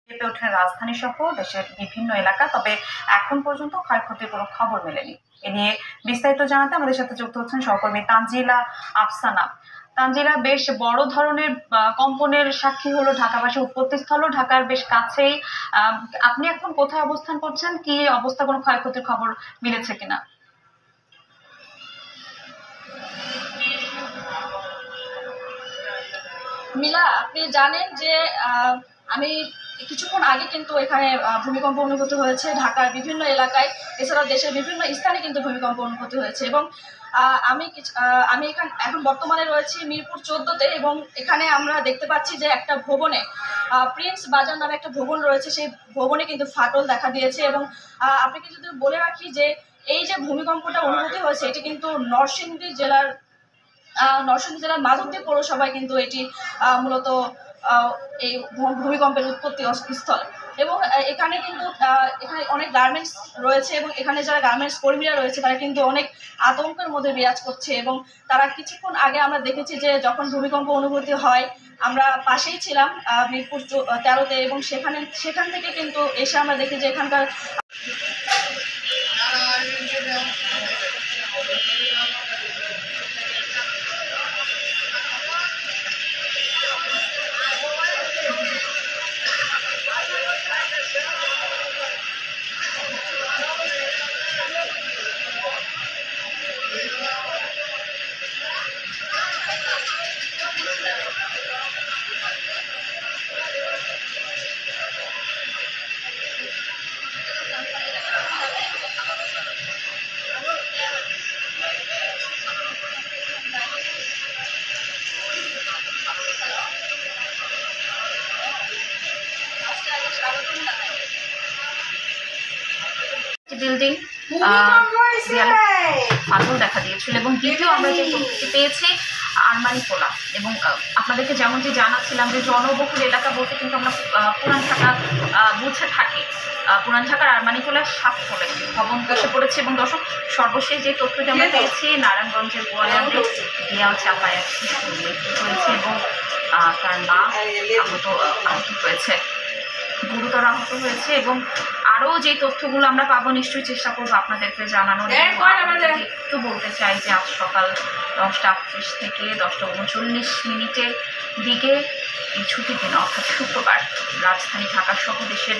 কেঁপে ওঠে রাজধানী সহ দেশের বিভিন্ন এলাকা, তবে এখন পর্যন্ত ক্ষয়ক্ষতির কোনো খবর মেলেনি। এ নিয়ে বিস্তারিত জানাতে আমাদের সাথে যুক্ত হচ্ছেন সহকর্মী তানজিলা আফসানা। তানজিলা, বেশ বড় ধরনের কম্পনের সাক্ষী হলো ঢাকাবাসী, উৎপত্তিস্থল ঢাকার বেশ কাছেই। আপনি এখন কোথায় অবস্থান করছেন? কি অবস্থা, কোনো ক্ষয়ক্ষতির খবর মিলেছে কিনা? মিলা, আপনি জানেন যে আমি কিছুক্ষণ আগে কিন্তু এখানে ভূমিকম্প অনুভূত হয়েছে ঢাকার বিভিন্ন এলাকায়, এছাড়া দেশের বিভিন্ন স্থানে কিন্তু ভূমিকম্প অনুভূত হয়েছে। এবং আমি এখন বর্তমানে রয়েছি মিরপুর 14-তে, এবং এখানে আমরা দেখতে পাচ্ছি যে একটা ভবনে, প্রিন্স বাজার নামে একটা ভবন রয়েছে, সেই ভবনে কিন্তু ফাটল দেখা দিয়েছে। এবং আপনাকে যদি বলে রাখি যে এই যে ভূমিকম্পটা অনুভূত হয়েছে, এটি কিন্তু নরসিংদী জেলার মাধবদী পৌরসভায় কিন্তু এটি মূলত এই ভূমিকম্পের উৎপত্তি স্থল। এবং এখানে কিন্তু এখানে অনেক গার্মেন্টস রয়েছে, এবং এখানে যারা গার্মেন্টস কর্মীরা রয়েছে তারা কিন্তু অনেক আতঙ্কের মধ্যে বিরাজ করছে। এবং তারা কিছুক্ষণ আগে আমরা দেখেছি যে যখন ভূমিকম্প অনুভূতি হয়, আমরা পাশেই ছিলাম মিরপুর 13-তে, এবং সেখান থেকে কিন্তু এসে আমরা দেখি যে এখানকার বিল্ডিং ফাটল দেখা দিয়েছিল, এবং দ্বিতীয় আমরা যে তথ্যটি পেয়েছি আরমানিটোলা। এবং আপনাদেরকে যেমনটি জানাচ্ছিলাম যে জনবহুল এলাকা বলতে কিন্তু আমরা পুরান ঢাকা বুঝে থাকি। পুরান ঢাকার আরমানিটোলার 7 তলা একটি ভবন ধসে পড়েছে। এবং দর্শক, সর্বশেষ যে তথ্যটি আমরা পেয়েছি নারায়ণগঞ্জের গোয়ালন্দে দেয়াল চাপায় এক শিশু মৃত্যু হয়েছে, এবং তার মা আহত হয়েছে, গুরুতর আহত হয়েছে। এবং আরো যে তথ্যগুলো আমরা পাবো নিশ্চয়ই চেষ্টা করবো আপনাদেরকে জানানোর। একটু বলতে চাই যে আজ সকাল 10:38 থেকে 10:39 দিকে এই ছুটির দিন অর্থাৎ শুক্রবার রাজধানী ঢাকা সহ দেশের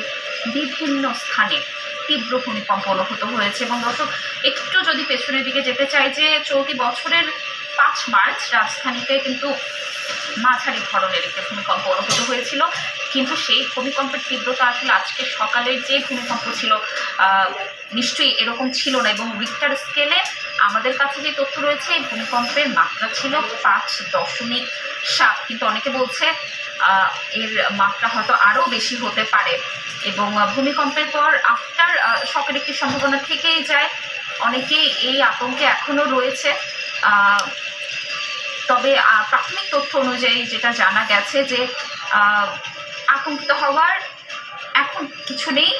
বিভিন্ন স্থানে তীব্র ভূমিকম্প অনুভূত হয়েছে। এবং দর্শক, একটু যদি পেছনের দিকে যেতে চাই যে চলতি বছরের 5 মার্চ রাজধানীতে কিন্তু মাঝারি ধরনের একটি ভূমিকম্প অনুভূত হয়েছিল, কিন্তু সেই ভূমিকম্পের তীব্রতা আসলে আজকে সকালের যে ভূমিকম্প ছিল নিশ্চয়ই এরকম ছিল না। এবং রিক্টার স্কেলে আমাদের কাছে যে তথ্য রয়েছে, এই ভূমিকম্পের মাত্রা ছিল 5.7, কিন্তু অনেকে বলছে এর মাত্রা হয়তো আরও বেশি হতে পারে। এবং ভূমিকম্পের পর আফটার শকের একটি সম্ভাবনা থেকেই যায়, অনেকেই এই আতঙ্কে এখনও রয়েছে। তবে প্রাথমিক তথ্য অনুযায়ী যেটা জানা গেছে যে আতঙ্কিত হওয়ার এখন কিছু নেই,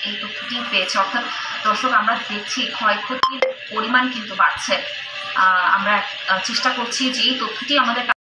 এই তথ্যটি পেয়েছে। অর্থাৎ দর্শক, আমরা দেখছি ক্ষয়ক্ষতির পরিমাণ কিন্তু বাড়ছে। আমরা চেষ্টা করছি যে এই তথ্যটি আমাদের